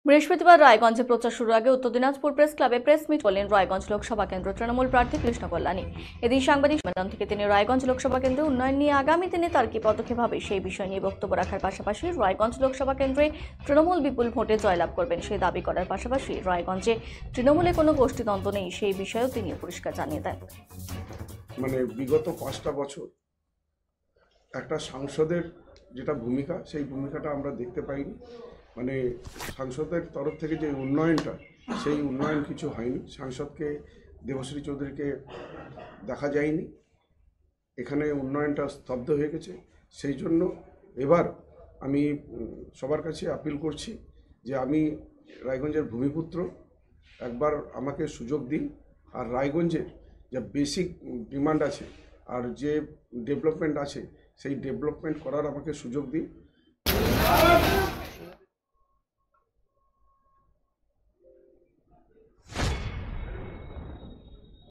বৃহস্পতিবার রায়গঞ্জে প্রচার শুরুর আগে উত্তর দিনাজপুর প্রেস ক্লাবে প্রেস মিট করলেন রায়গঞ্জ লোকসভা কেন্দ্র তৃণমূল প্রার্থী কৃষ্ণ কল্যাণী। এদিন সাংবাদিক সম্মেলন থেকে তিনি রায়গঞ্জ লোকসভা কেন্দ্রে উন্নয়ন নিয়ে আগামী দিনে তার কি পদক্ষেপ হবে সেই বিষয় নিয়ে বক্তব্য রাখার পাশাপাশি রায়গঞ্জ লোকসভা কেন্দ্রে তৃণমূল বিপুল ভোটে জয়লাভ করবেন সেই দাবি করার পাশাপাশি রায়গঞ্জে তৃণমূলে কোনো গোষ্ঠীদ্বন্দ্ব নেই সেই বিষয়েও তিনি পরিষ্কার জানিয়ে দেন। বিগত 5টা বছর একটা সাংসদের যেটা ভূমিকা সেই ভূমিকাটা আমরা দেখতে পাইনি। সাংসদের তরফ থেকে যে উন্নয়নটা সেই উন্নয়ন কিছু হয়নি। সাংসদকে দেবশ্রী চৌধুরীকে দেখা যায়নি, এখানে উন্নয়নটা স্তব্ধ হয়ে গেছে। সেই জন্য এবার আমি সবার কাছে আপিল করছি যে আমি রায়গঞ্জের ভূমিপুত্র, একবার আমাকে সুযোগ দিন। আর রায়গঞ্জের যে বেসিক ডিমান্ড আছে আর যে ডেভেলপমেন্ট আছে সেই ডেভেলপমেন্ট করার আমাকে সুযোগ দিন।